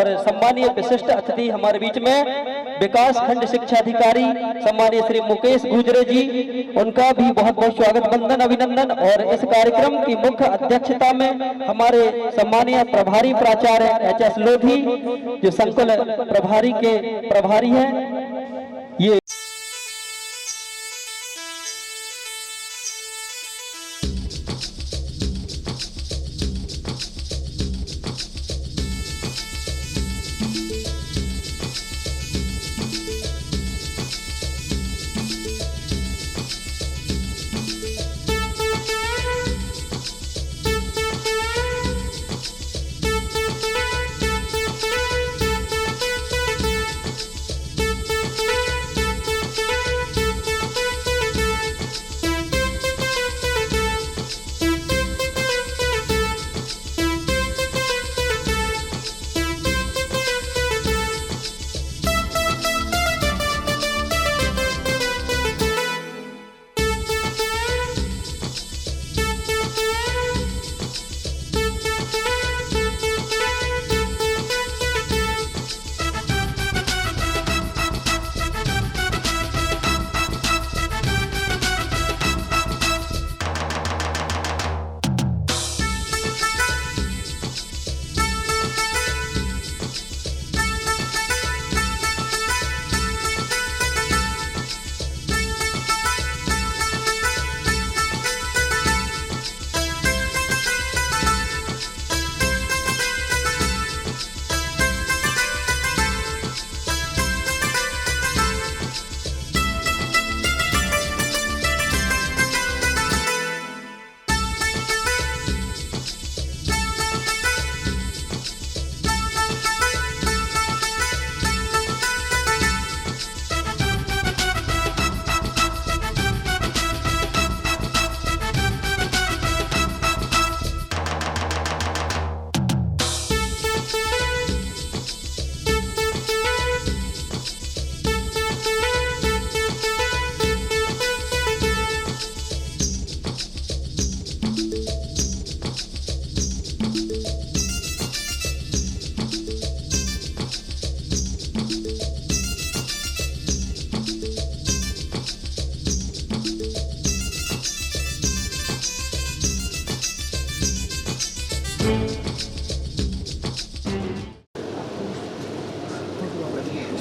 और सम्मानीय विशिष्ट अतिथि हमारे बीच में विकास खंड शिक्षा अधिकारी सम्मानीय श्री मुकेश गुजरे जी, उनका भी बहुत बहुत स्वागत, वंदन, अभिनंदन। और इस कार्यक्रम की मुख्य अध्यक्षता में हमारे सम्मानीय प्रभारी प्राचार्य एच.एस. लोधी, जो संकुल प्रभारी के प्रभारी हैं। ये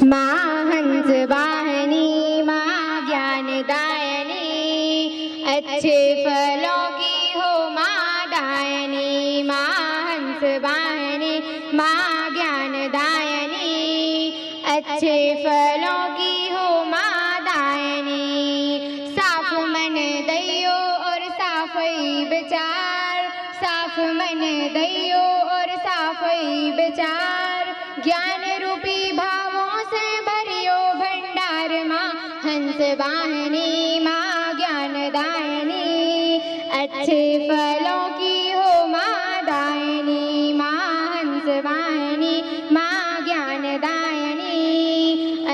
माँ हंस वाहिनी, माँ ज्ञानदायिनी, अच्छे फलों की हो माँ दायिनी। माँ हंस वाहिनी, माँ ज्ञानदायिनी, अच्छे फलों की हो माँ दायिनी। साफ मन दैयो और साफई विचार, साफ मन दैयो और साफई विचार, ज्ञान रूपी भावों से भरियो भंडार। माँ हंस वाहिनी, माँ ज्ञानदायिनी, अच्छे फलों की हो माँ दायिनी। माँ हंस वाहिनी, माँ ज्ञानदायिनी,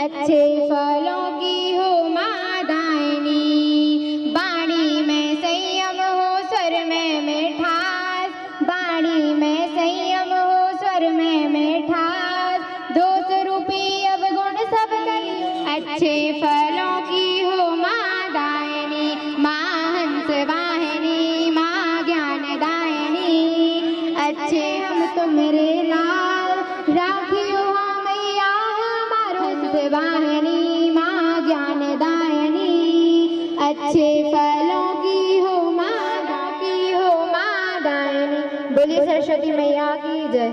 अच्छे फलों की हो माँ दायिनी। वाणी में संयम हो, स्वर में मिठास, वाणी में संयम हो, स्वर में मिठास, दोष रूपी अवगुण सब कहीं अच्छे फलों की हो माँ दायिनी। माँ हंस वाहिनी, माँ ज्ञानदायिनी, अच्छे हम तुम्हारे लाल, राखियो हाँ मैया हमारो। हंस वाहिनी, माँ ज्ञानदायिनी, अच्छे फलों की हो माँ दायिनी। बोलिए सरस्वती मैया की जय।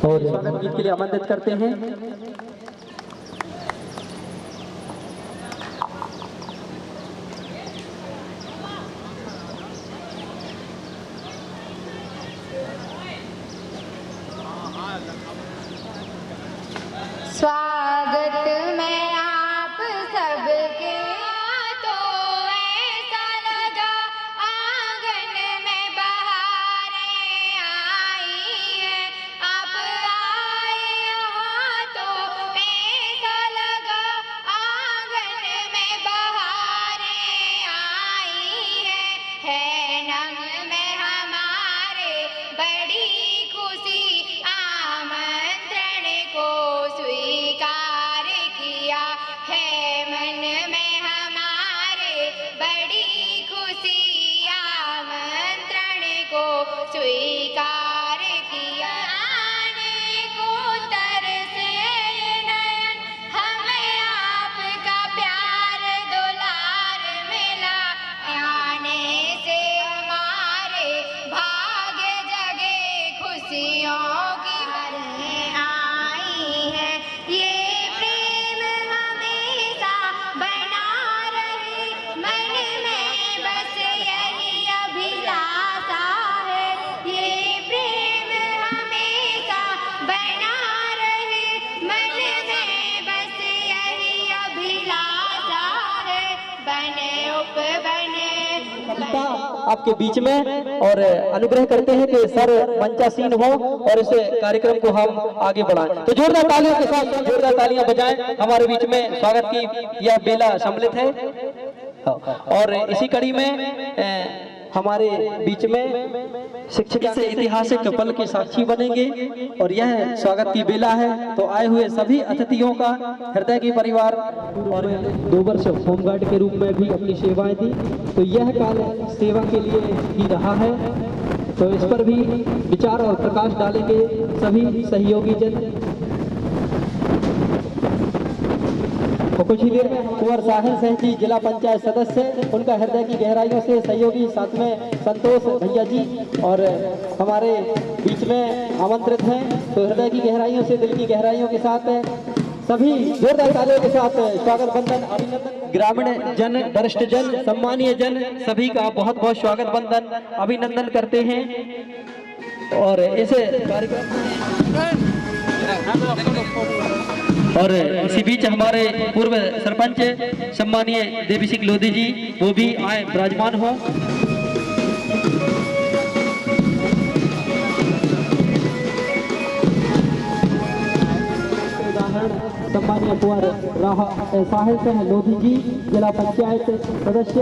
और स्वागत गीत के लिए आमंत्रित करते हैं। स्वागत में आप सबके, तो ऐसा लगा आंगन में बहारें आई हैं। आप आए यहाँ तो स्वीकार किया। आने को तरसे ये नयन, हमें आपका प्यार दुलार मिला। आने से हमारे भाग्य जगे, खुशियों की बरखें आई हैं। ये प्रेम हमेशा बना रहे, मन में बस यही अभिलाषा है। ये प्रेम हमेशा बना रहे, मन में बस यही अभिलाषा है। बने उपबने आपके बीच में और अनुग्रह करते हैं कि सर मंचासीन हो और इस कार्यक्रम को हम आगे बढ़ाएं। तो जोरदार तालियों के साथ जोरदार तालियां बजाएं। हमारे बीच में स्वागत की यह बेला सम्मिलित है और इसी कड़ी में हमारे बीच में शिक्षक से ऐतिहासिक पल के साक्षी बनेंगे और यह स्वागत की बेला है। तो आए हुए सभी अतिथियों का हृदय की परिवार और 2 वर्ष होमगार्ड के रूप में भी अपनी सेवाएं दी, तो यह काल सेवा के लिए ही रहा है। तो इस पर भी विचार और प्रकाश डालेंगे सभी सहयोगी जन। तो कुछ ही देर में कुंवर साहिल सिंह जी जिला पंचायत सदस्य, उनका हृदय की गहराइयों से सहयोगी, साथ में संतोष भैया जी और हमारे बीच में आमंत्रित हैं। तो हृदय की गहराइयों से, दिल की गहराइयों के साथ सभी जोरदार तालियों के साथ स्वागत बंधन अभिनंदन। ग्रामीण जन, वरिष्ठ जन, सम्मानीय जन, सभी का बहुत बहुत स्वागत बंधन अभिनंदन करते हैं। और इसे कार्यक्रम और इसी बीच हमारे पूर्व सरपंच सम्मानीय देवी सिंह लोधी जी, वो भी आए विराजमान हो। उदाहरण सम्मानीय कुंवर साहिल सिंह लोधी जी जिला पंचायत सदस्य।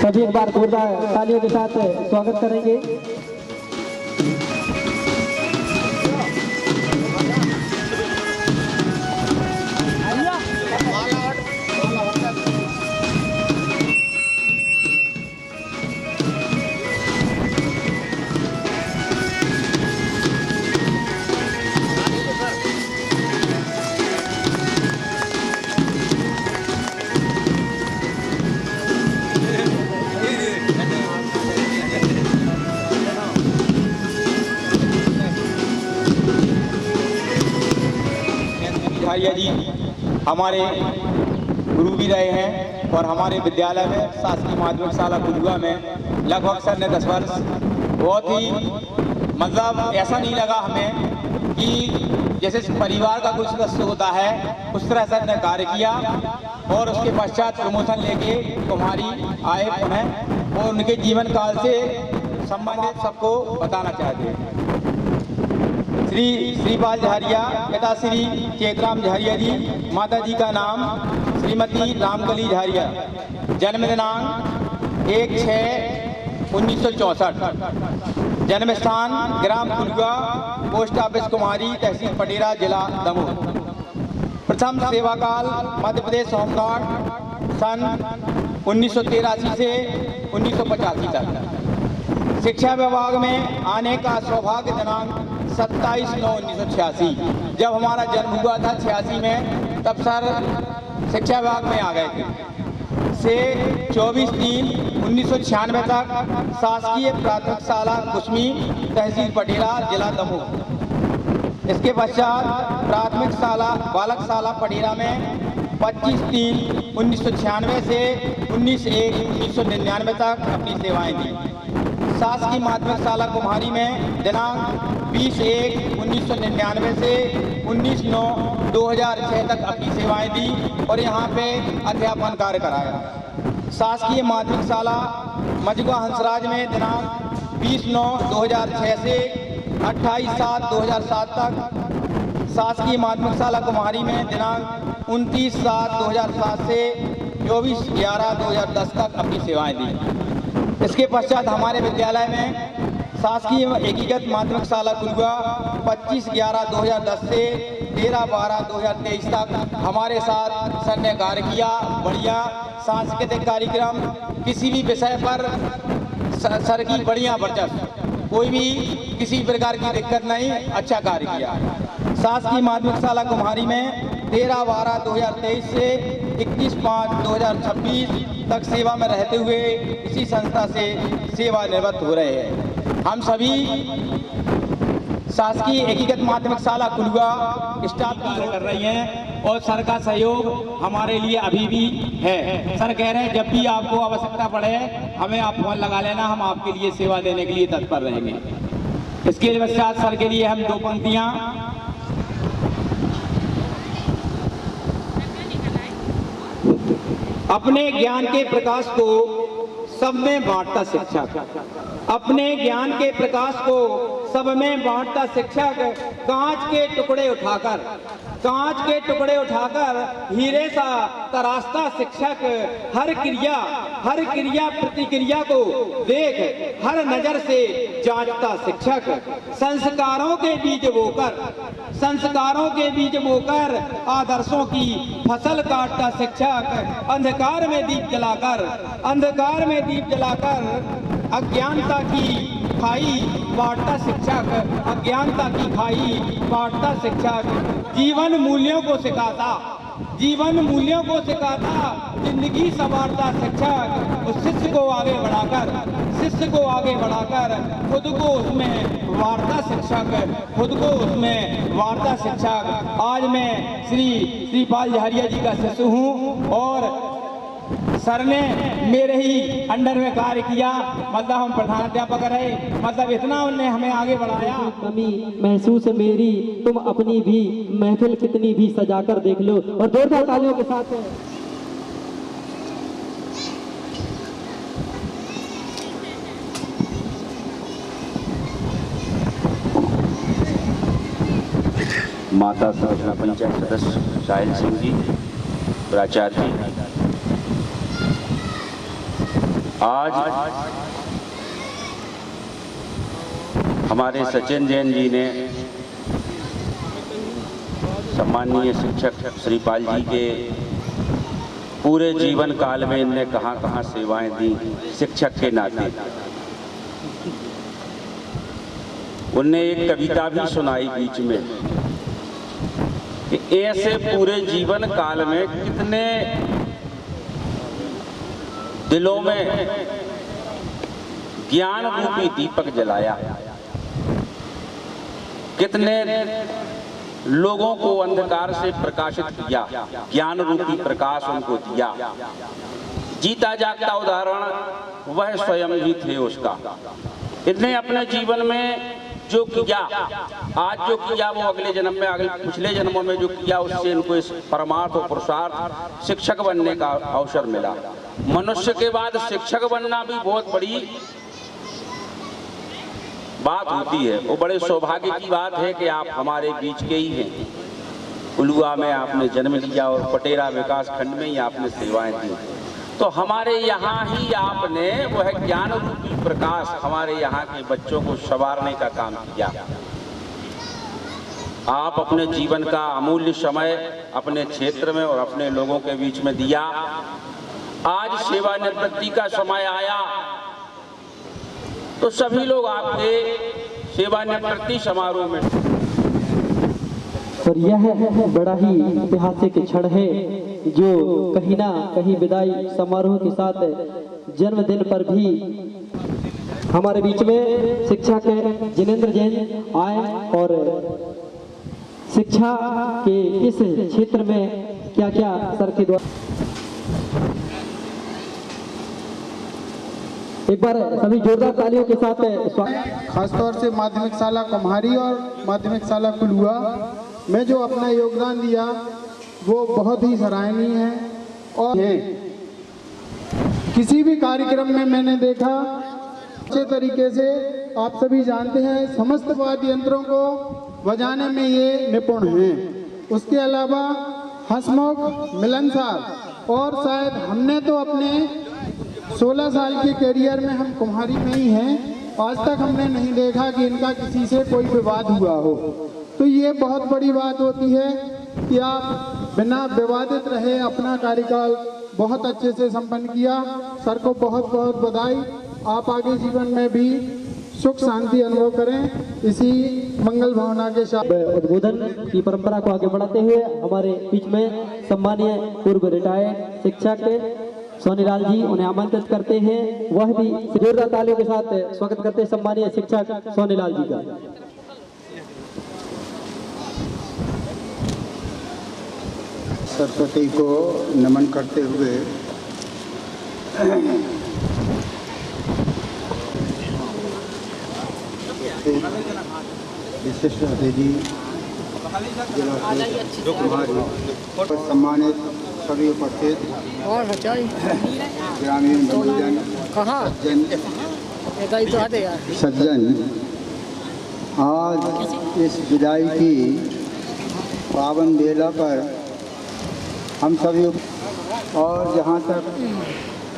सभी एक बार जोरदार तालियों के साथ स्वागत करेंगे। झारिया जी हमारे गुरु भी रहे हैं और हमारे विद्यालय में शासकीय माध्यमिक शाला कुलुआ में लगभग सर ने 10 वर्ष, बहुत ही मतलब ऐसा नहीं लगा हमें कि जैसे परिवार का कुछ सदस्य होता है उस तरह सर ने कार्य किया। और उसके पश्चात प्रमोशन लेके कुमारी आए पुनः और उनके जीवन काल से संबंधित सबको बताना चाहते हैं। श्री श्रीपाल झारिया, पिता श्री चेतराम झारिया जी, माता जी का नाम श्रीमती रामकली झारिया, जन्म दिनांक 1/6/1964, जन्म स्थान ग्राम कुलुआ, पोस्ट ऑफिस कुमारी, तहसील पटेरा, जिला दमोह। प्रथम सेवाकाल मध्य प्रदेश होमगार्ड सन 1983 से 1985 तक। शिक्षा विभाग में आने का सौभाग्य दिनांक 27/9/1986, जब हमारा जन्म हुआ था 86 में, तब सर शिक्षा विभाग में आ गए थे। से 24/3/1996 तक शासकीय प्राथमिक शाला कुसमी, तहसील पटेरा, जिला दमोह। इसके पश्चात प्राथमिक शाला बालक शाला पटेरा में 25/3/1996 से 19/1/1999 तक अपनी सेवाएं दी। शासकीय माध्यमिक शाला कुम्हारी में दिनांक 20/1/1999 से 19/9/2006 तक अपनी सेवाएं दी और यहाँ पे अध्यापन कार्य कराया। शासकीय माध्यमिक शाला मझुआ हंसराज में दिनांक 20/9/2006 से 28/7/2007 तक। शासकीय माध्यमिक शाला कुम्हारी में दिनांक 29/7/2007 से 24/11/2010 तक अपनी सेवाएं दी। इसके पश्चात हमारे विद्यालय में शासकीय एकीकृत माध्यमिक शाला कुलुआ 25/11/2010 से 13/12/2023 तक हमारे साथ सर ने कार्य किया। बढ़िया सांस्कृतिक कार्यक्रम, किसी भी विषय पर सर की बढ़िया वर्चस्व, कोई भी किसी प्रकार की दिक्कत नहीं, अच्छा कार्य किया। शासकीय माध्यमिक शाला कुम्हारी में 13/12/2023 से 21/5/2026 तक सेवा में रहते हुए इसी संस्था से सेवानिवृत्त हो रहे हैं। हम सभी शासकीय एकीकृत माध्यमिक शाला कुलुआ स्टाफ की कर रही हैं और सर का सहयोग हमारे लिए अभी भी है। सर कह रहे हैं जब भी आपको आवश्यकता पड़े हमें आप फोन लगा लेना, हम आपके लिए सेवा देने के लिए तत्पर रहेंगे। इसके पश्चात सर के लिए हम 2 पंक्तियां। अपने ज्ञान के प्रकाश को सब में बांटता शिक्षक, अपने ज्ञान के प्रकाश को सब में बांटता शिक्षक, कांच के टुकड़े उठाकर हीरे सा तराशता शिक्षक, हर क्रिया प्रतिक्रिया को देख हर नजर से जांचता शिक्षक, संस्कारों के बीज बोकर आदर्शों की फसल काटता शिक्षक, अंधकार में दीप जलाकर अज्ञानता की खाई बांटता शिक्षक, जीवन मूल्यों को सिखाता जिंदगी संवारता शिक्षक, उस शिष्य को आगे बढ़ाकर खुद को उसमें वारता शिक्षक। आज मैं श्रीपाल जहरिया जी का शिष्य हूँ और सर ने मेरे ही अंडर में कार्य किया, मतलब हम प्रधानाध्यापक रहे, मतलब इतना उन्होंने हमें आगे बढ़ाया। कमी महसूस मेरी, तुम अपनी भी महफिल कितनी भी सजा कर देख लो। और जोरदार तालियों के साथ माता सरजना पंचायत सदस्य साहिल सिंह जी, प्राचार्य। आज हमारे सचिन जैन जी ने सम्माननीय शिक्षक श्रीपाल जी के पूरे जीवन काल में इनने कहाँ सेवाएं दी शिक्षक के नाते। उनने एक कविता भी सुनाई बीच में कि ऐसे पूरे जीवन काल में कितने दिलों में ज्ञान रूपी दीपक जलाया, कितने लोगों को अंधकार से प्रकाशित किया, ज्ञान रूपी प्रकाश उनको दिया। जीता जागता उदाहरण वह स्वयं ही थे उसका। इतने अपने जीवन में जो किया, आज जो किया वो अगले जन्म में, पिछले जन्मों में जो किया उससे इनको इस परमार्थ और पुरुषार्थ शिक्षक बनने का अवसर मिला। मनुष्य के बाद शिक्षक बनना भी बहुत बड़ी बात होती है। वो बड़े सौभाग्य की बात है कि आप हमारे बीच के ही हैं। कुलुआ में आपने जन्म लिया और पटेरा विकास खंड में ही आपने सेवाएं दी, तो हमारे यहाँ ही आपने वह ज्ञान रूपी प्रकाश हमारे यहाँ के बच्चों को संवारने का काम किया। आप अपने जीवन का अमूल्य समय अपने क्षेत्र में और अपने लोगों के बीच में दिया। आज सेवानिवृत्ति का समय आया तो सभी लोग आपके सेवानिवृत्ति समारोह में, और यह बड़ा ही ऐतिहासिक क्षण है जो कहीं ना कहीं विदाई समारोह के साथ जन्मदिन पर भी हमारे बीच में शिक्षक जिनेंद्र जैन आए और शिक्षा के इस क्षेत्र में क्या क्या सर के द्वारा एक बार सभी जोरदार तालियों के साथ खासतौर से माध्यमिक शाला कुम्हारी और माध्यमिक शाला कुलुआ में जो अपना योगदान दिया वो बहुत ही सराहनीय है। और किसी भी कार्यक्रम में मैंने देखा अच्छे तरीके से, आप सभी जानते हैं समस्त वाद्य यंत्रों को बजाने में ये निपुण हैं। उसके अलावा हंसमुख मिलनसार, और शायद हमने तो अपने 16 साल के करियर में हम कुम्हारी में ही हैं आज तक हमने नहीं देखा कि इनका किसी से कोई विवाद हुआ हो। तो ये बहुत बड़ी बात होती है कि आप बिना विवादित रहे अपना कार्यकाल बहुत अच्छे से संपन्न किया। सर को बहुत बहुत बधाई। आप आगे जीवन में भी सुख शांति अनुभव करें इसी मंगल भावना के साथ। उद्बोधन की परंपरा को आगे बढ़ाते हुए हमारे बीच में सम्मानीय पूर्व रिटायर्ड शिक्षक सोनीलाल जी उन्हें आमंत्रित करते हैं। वह भी जोरदार तालियों के साथ स्वागत करते हैं सम्मानीय शिक्षक सोनीलाल जी का। सरस्वती को नमन करते हुए विशिष्ट अतिथि सम्मानित सभी उपस्थित ग्रामीण बंधुजन सज्जन, आज इस विदाई की पावन बेला पर हम सभी और जहाँ तक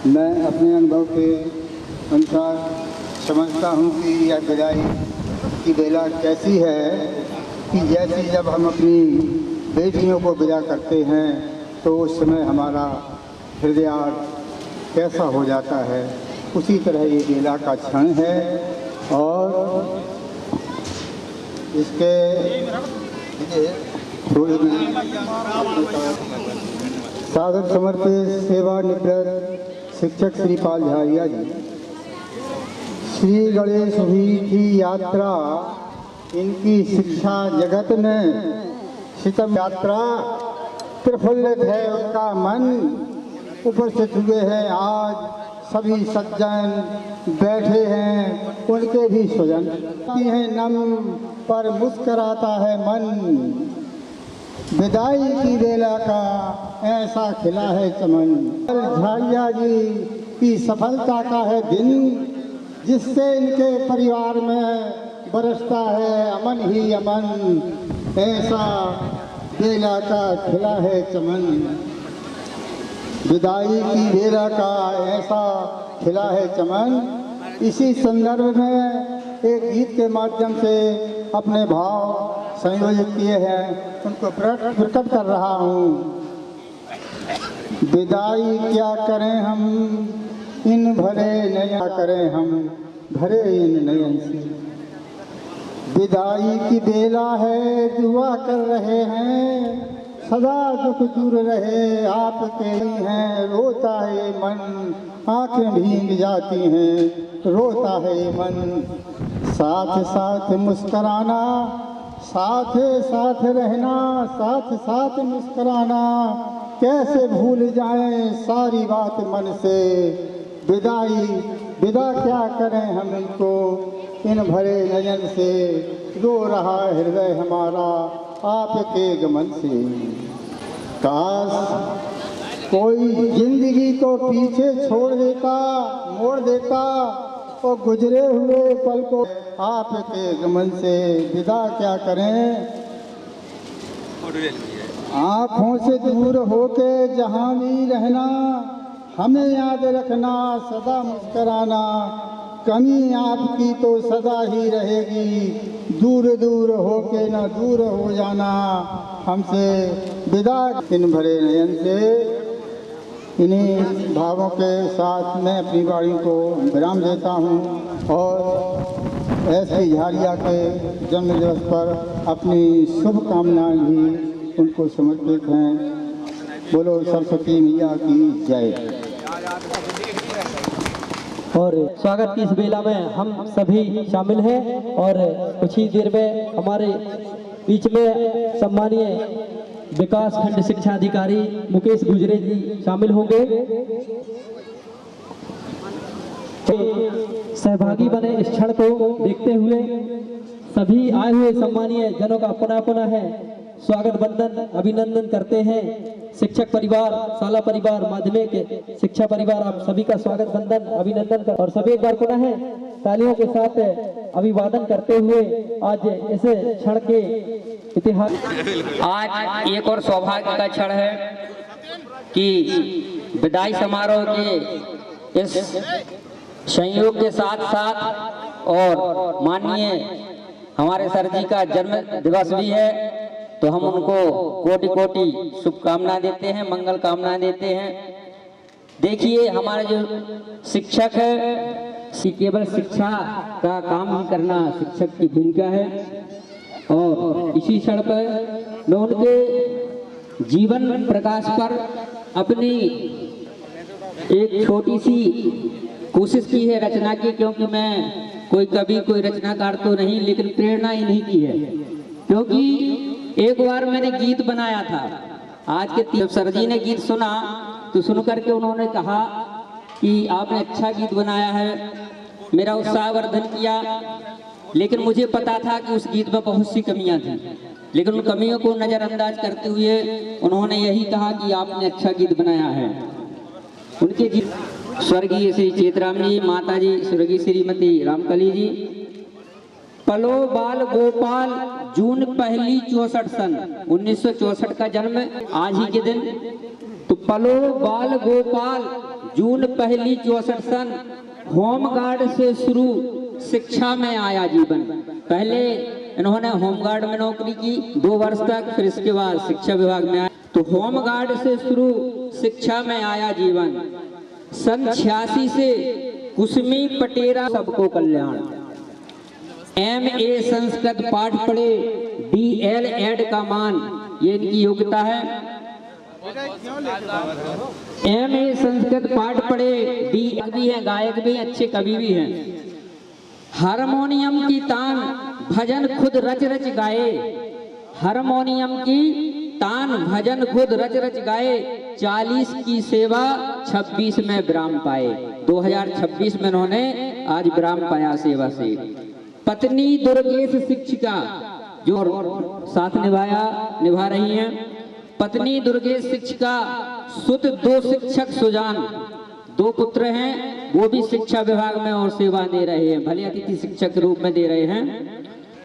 मैं अपने अनुभव के अनुसार समझता हूँ कि यह विदाई की बेला कैसी है कि जैसे जब हम अपनी बेटियों को विदा करते हैं तो उस समय हमारा हृदय कैसा हो जाता है, उसी तरह ये बेला का क्षण है। और इसके सादर समर्पित सेवानिवृत्त शिक्षक श्री पाल झारिया जी, श्री गणेश हुई की यात्रा, इनकी शिक्षा जगत में सितम यात्रा, प्रफुल्लित है उनका मन, उपस्थित हुए हैं आज सभी सज्जन बैठे हैं, उनके भी स्वजन हैं नम पर मुस्कराता है मन, विदाई की बेला का ऐसा खिला है चमन। झारिया जी की सफलता का है दिन, जिससे इनके परिवार में बरसता है अमन ही अमन, ऐसा बेला का खिला है चमन। विदाई की बेला का ऐसा खिला है चमन। इसी संदर्भ में एक गीत के माध्यम से अपने भाव संयोजित किए हैं, उनको प्रकट कर रहा हूँ। विदाई क्या करें हम इन भरे नयन, करें हम भरे इन नयन से, विदाई की बेला है दुआ कर रहे हैं, सदा दुख दूर रहे आपके ही हैं, रोता है मन आंखें भीग जाती हैं, रोता है मन। साथ साथ मुस्कराना, साथ साथ रहना, साथ साथ मुस्कराना, कैसे भूल जाएं सारी बात मन से, विदाई विदा क्या करें हम इनको इन भरे नयन से, रो रहा हृदय हमारा आपके गमन से। काश कोई जिंदगी को पीछे छोड़ देता, मोड़ देता, और गुजरे हुए पल को आपके गमन से विदा क्या करें। आँखों से दूर होके जहाँ भी रहना, हमें याद रखना सदा मुस्कराना, कमी आपकी तो सदा ही रहेगी, दूर दूर होके ना दूर हो जाना हमसे, विदा इन भरे नयन से। इन्हीं भावों के साथ मैं अपनी वाणी को विराम देता हूँ और ऐसे झारिया के जन्मदिवस पर अपनी शुभकामनाएं भी उनको समर्पित हैं। बोलो सरस्वती मैया की जय। और स्वागत की इस बेला में हम सभी शामिल हैं और कुछ ही देर में हमारे बीच में सम्मानीय विकास खंड शिक्षा अधिकारी मुकेश गुजरे जी शामिल होंगे। तो सहभागी बने इस क्षण को देखते हुए सभी आए हुए सम्मानीय जनों का पुनः पुनः है स्वागत बंदन अभिनंदन करते हैं। शिक्षक परिवार, शाला परिवार, माध्यमिक शिक्षा परिवार, आप सभी का स्वागत बंदन अभिनंदन कर और सभी एक बार पुनः है तालियों के साथ अभिवादन करते हुए आज इस क्षण के इतिहास। आज एक और सौभाग्य का क्षण है कि विदाई समारोह के इस संयोग के साथ साथ और माननीय हमारे सर जी का जन्म दिवस भी है, तो हम उनको कोटि कोटि शुभकामनाएं देते हैं, मंगल कामनाएं देते हैं। देखिए हमारे जो शिक्षक है, केवल शिक्षा का काम ही करना शिक्षक की भूमिका है, और इसी क्षण पर मैं उनके जीवन प्रकाश पर अपनी एक छोटी सी कोशिश की है रचना की, क्योंकि मैं कोई कवि कोई रचनाकार तो नहीं, लेकिन प्रेरणा इन्हीं की है। क्योंकि एक बार मैंने गीत बनाया था, आज के सर जी ने गीत सुना तो सुन करके उन्होंने कहा कि आपने अच्छा गीत बनाया है, मेरा उत्साहवर्धन किया। लेकिन मुझे पता था कि उस गीत में बहुत सी कमियां थी, लेकिन उन कमियों को नज़रअंदाज करते हुए उन्होंने यही कहा कि आपने अच्छा गीत बनाया है। उनके गीत स्वर्गीय श्री चेतराम जी, माता जी स्वर्गीय श्रीमती रामकली जी। पलो बाल गोपाल जून पहली 64 सन 1964 का जन्म आज ही के दिन। तो पलो बाल गोपाल जून पहली 64 सन, होमगार्ड से शुरू शिक्षा में आया जीवन। पहले इन्होंने होमगार्ड में नौकरी की 2 वर्ष तक, फिर इसके बाद शिक्षा विभाग में आया। तो होमगार्ड से शुरू शिक्षा में आया जीवन। सन 86 से कुसमी पटेरा सबको कल्याण, MA संस्कृत पाठ पढ़े, DL.Ed का मान, ये इनकी योग्यता है। MA संस्कृत पाठ पढ़े, D भी हैं, गायक भी हैं, अच्छे कवि भी हैं। हारमोनियम की तान भजन खुद रच रच गाए, हारमोनियम की तान भजन खुद रच रच गाए। 40 की सेवा 26 में विराम पाए। 2026 में उन्होंने आज विराम पाया सेवा से। पत्नी दुर्गेश शिक्षिका जो साथ निभा रही हैं, पत्नी दुर्गेश शिक्षिका, सुत 2 शिक्षक सुजान, 2 पुत्र हैं, वो भी शिक्षा विभाग में और सेवा दे रहे हैं, भले अतिथि शिक्षक के रूप में दे रहे हैं।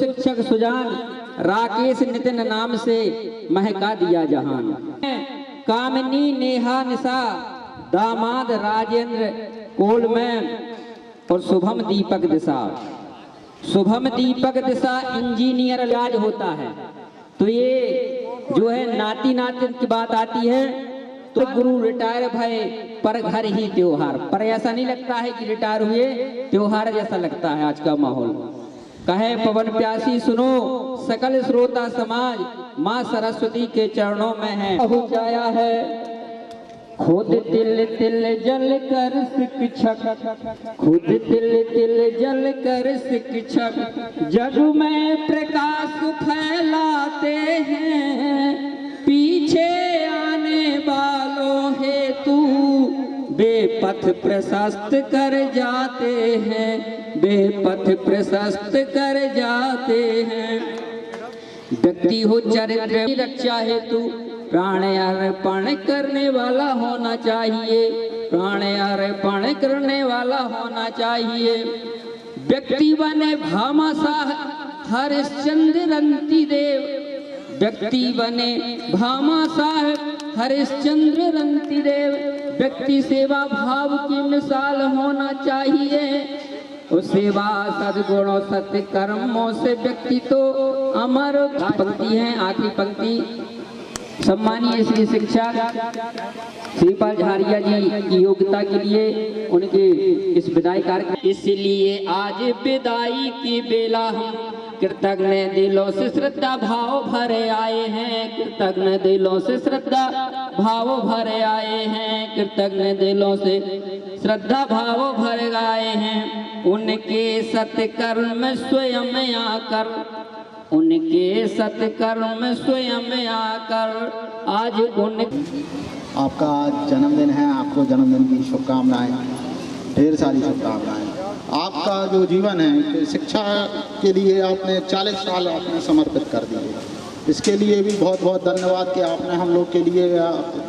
शिक्षक सुजान राकेश नितिन नाम से महका दिया जहान। कामिनी नेहा निशा दामाद राजेंद्र कोलमैन और शुभम दीपक दिशा। शुभम दीपक दिशा इंजीनियर इलाज होता है। तो ये जो है नाती नातिन की बात आती है तो गुरु रिटायर भय पर घर ही त्योहार, पर ऐसा नहीं लगता है कि रिटायर हुए, त्योहार जैसा लगता है आज का माहौल। कहे पवन प्यासी सुनो सकल श्रोता समाज, माँ सरस्वती के चरणों में है पहुँचाया है। खुद तिल तिल जल कर शिक्षक, खुद तिल तिल जल कर शिक्षक, जग में प्रकाश फैलाते हैं, पीछे आने वालों हेतु बेपथ प्रशस्त कर जाते हैं, बेपथ प्रशस्त कर जाते हैं। व्यक्ति हो चरित्र रक्षा हेतु प्राण अर्पण करने वाला होना चाहिए, प्राण अर्पण करने वाला होना चाहिए। व्यक्ति बने भामाशाह हरिश्चंद्र रंती देव, व्यक्ति बने भामाशाह हरिश्चंद्र रंती देव। व्यक्ति सेवा भाव की मिसाल होना चाहिए, उस सेवा सद्गुणों सत्य कर्मों से व्यक्ति तो अमर। पंक्ति है, आखिरी पंक्ति। सम्मानीय श्री शिक्षक श्रीपाल झारिया जी की योग्यता के लिए उनके इस विदाई कार्यक्रम, इसलिए आज विदाई की बेला हम कृतज्ञ दिलों से श्रद्धा भाव भरे आए हैं, कृतज्ञ दिलों से श्रद्धा भाव भरे आए हैं, कृतज्ञ दिलों से श्रद्धा भाव भर आए हैं। उनके सत्कर्म स्वयं आकर, उनके सत्कर्म स्वयं आकर आज उन। आपका जन्मदिन है, आपको जन्मदिन की शुभकामनाएं, ढेर सारी शुभकामनाएं। आपका जो जीवन है शिक्षा के लिए आपने 40 साल आपने समर्पित कर दिए, इसके लिए भी बहुत बहुत धन्यवाद कि आपने हम लोग के लिए,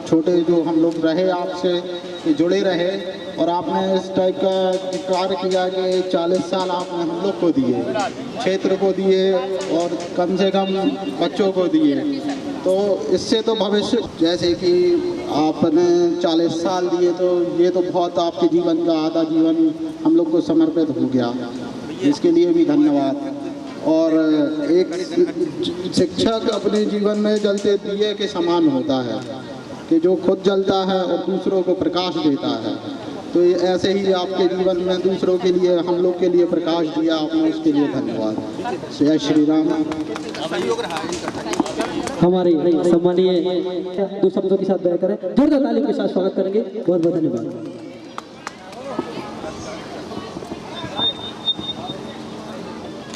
छोटे जो हम लोग रहे आपसे जुड़े रहे, और आपने इस टाइप का कार्य किया कि 40 साल आपने हम लोग को दिए, क्षेत्र को दिए और कम से कम बच्चों को दिए। तो इससे तो भविष्य, जैसे कि आपने 40 साल दिए, तो ये तो बहुत आपके जीवन का आधा जीवन हम लोग को समर्पित हो गया। इसके लिए भी धन्यवाद। और एक शिक्षक अपने जीवन में जलते दिए के समान होता है कि जो खुद जलता है और दूसरों को प्रकाश देता है। तो ये ऐसे ही आपके जीवन में दूसरों के लिए, हम लोग के लिए प्रकाश दिया आपने, उसके लिए धन्यवाद। जय श्री राम। हमारे सम्मानीय दो शब्दों के साथ दया करें, जोरदार तालियों के साथ स्वागत करेंगे। बहुत बहुत धन्यवाद।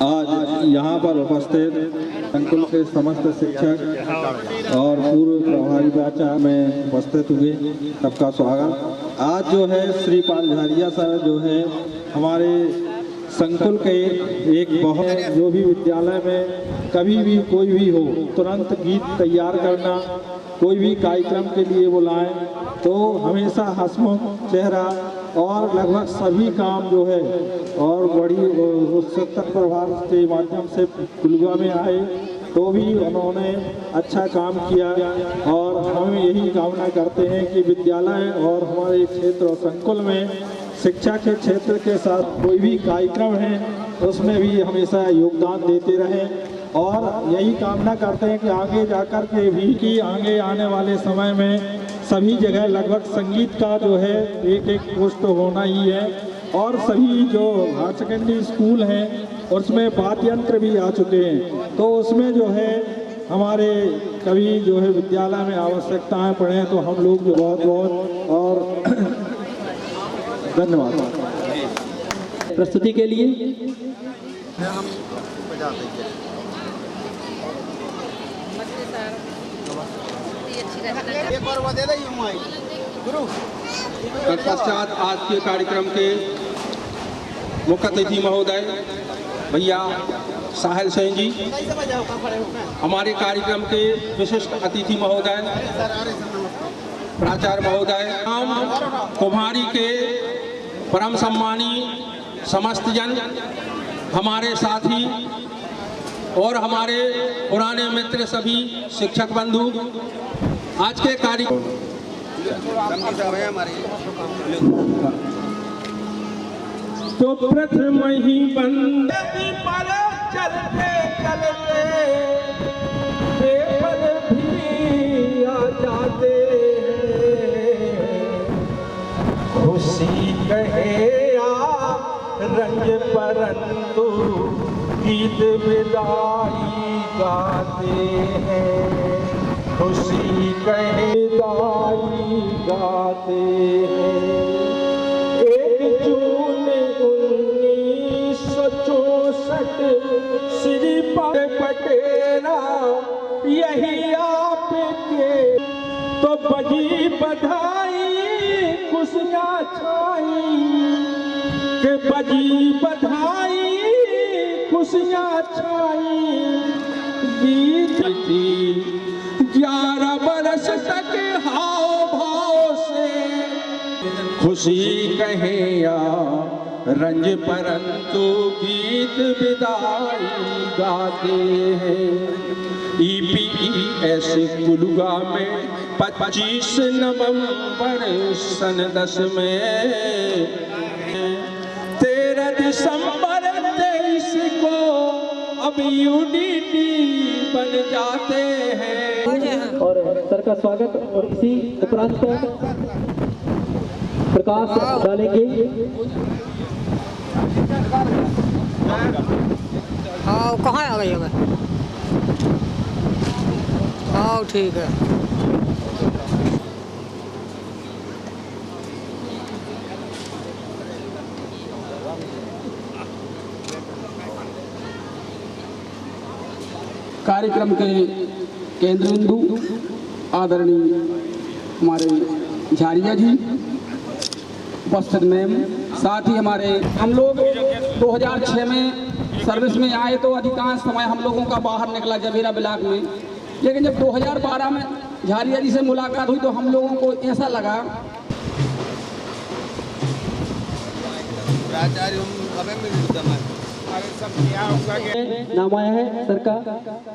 आज यहाँ पर उपस्थित संकुल के समस्त शिक्षक और पूर्व प्रभारी प्राचार्य में उपस्थित हुए सबका स्वागत। आज जो है श्री पाल झारिया सर जो है हमारे संकुल के एक बहुत, जो भी विद्यालय में कभी भी कोई भी हो तुरंत गीत तैयार करना, कोई भी कार्यक्रम के लिए बुलाएं तो हमेशा हंसमुख चेहरा और लगभग सभी काम जो है और बड़ी उत्सुकता प्रभाव के माध्यम से कुलुआ में आए तो भी उन्होंने अच्छा काम किया। और हम यही कामना करते हैं कि विद्यालय और हमारे क्षेत्र और संकुल में शिक्षा के क्षेत्र के साथ कोई भी कार्यक्रम है उसमें भी हमेशा योगदान देते रहें। और यही कामना करते हैं कि आगे जाकर के भी कि आगे आने वाले समय में सभी जगह लगभग संगीत का जो है एक एक पोस्ट होना ही है। और सभी जो हायर सेकेंडरी स्कूल हैं उसमें वाद्य यंत्र भी आ चुके हैं, तो उसमें जो है हमारे कभी जो है विद्यालय में आवश्यकताएं पड़े तो हम लोग जो बहुत बहुत और धन्यवाद प्रस्तुति के लिए। तत्पश्चात आज के कार्यक्रम के मुख्य अतिथि महोदय भैया साहिल सेन जी, हमारे कार्यक्रम के विशिष्ट अतिथि महोदय प्राचार्य महोदय, हम कुम्हारी के परम सम्मानी समस्त जन, हमारे साथी और हमारे पुराने मित्र सभी शिक्षक बंधु, आज के कार्यक्रम तो प्रथम ही बंदगी पर चलते चलते बेपल भी आ जाते हैं, खुशी कहे या रंज परंतु गीत विदाई गाते हैं, खुशी कहे विदाई गाते हैं। 1 जून 1964 श्री पटेरा यही आपके तो बजी बधाई खुशियाँ छाई के बजी बधाई खुशियाँ छाई। गीत थी 11 बरस तक हाव भाव से, खुशी कहे या रंज परंतु गीत विदाई गाते हैं। EPES कुलुगा में 25 नवंबर सन 10 में 13 दिसंबर 23 को अब UDT बन जाते हैं। और सर का स्वागत और इसी उपरांत प्रकाश डालेंगे। हाँ कहाँ आ गई हमें? हाँ ठीक है। कार्यक्रम के केंद्र बिंदु आदरणीय हमारे झारिया जी उपस्थित मैम, साथ ही हमारे हम लोग 2006 में सर्विस में आए तो अधिकांश समय हम लोगों का बाहर निकला जबीरा ब्लॉक में, लेकिन जब 2012 में झारिया जी से मुलाकात हुई तो हम लोगों को ऐसा लगा नाम आया है सर का,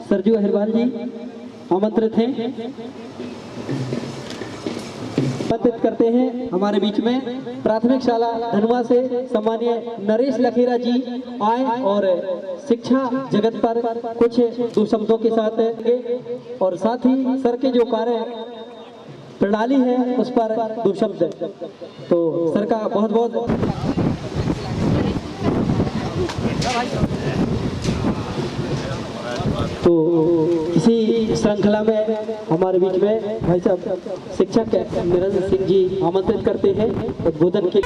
सरजू अहिरवाल जी आमंत्रित हैं। आमंत्रित करते हैं हमारे बीच में प्राथमिक शाला धनुआ से सम्मानीय नरेश लखेरा जी आए और शिक्षा जगत पर कुछ दो शब्दों के साथ और साथ ही सर के जो कार्य प्रणाली है उस पर दो शब्द। तो सर का बहुत बहुत तो इसी श्रृंखला में हमारे बीच में भाई साहब शिक्षक निरंजन सिंह जी आमंत्रित करते हैं उद्बोधन के।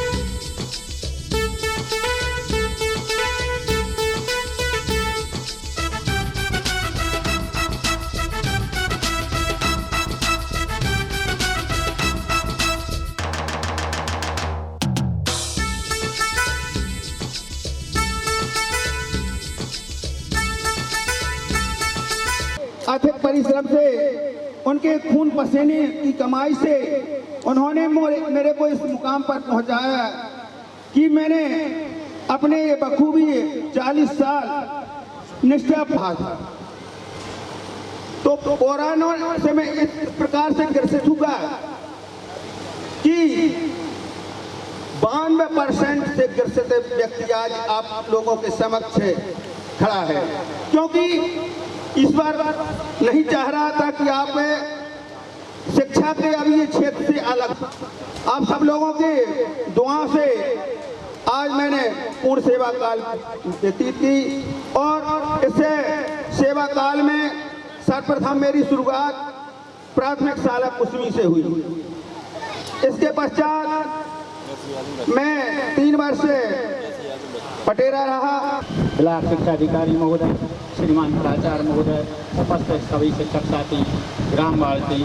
अथक परिश्रम से उनके खून पसीने की कमाई से उन्होंने मेरे को इस मुकाम पर पहुंचाया कि मैंने अपने ये बखूबी 40 साल निष्ठा भाषा तो पुरानों से मैं इस प्रकार से ग्रसित हुआ कि 92% से ग्रसित व्यक्ति आज आप लोगों के समक्ष खड़ा है, क्योंकि इस बार नहीं चाह रहा था कि आप शिक्षा के अभी ये क्षेत्र से अलग आप सब लोगों के दुआ से आज मैंने पूर्ण सेवा काल व्यतीत की और इससे सेवा काल में सर्वप्रथम मेरी शुरुआत प्राथमिक शाला कुसमी से हुई। इसके पश्चात मैं 3 वर्ष पटेरा रहा। ब्लॉक शिक्षा अधिकारी महोदय, श्रीमान प्राचार्य महोदय, उपस्थित सभी शिक्षक साथी, ग्रामवासी,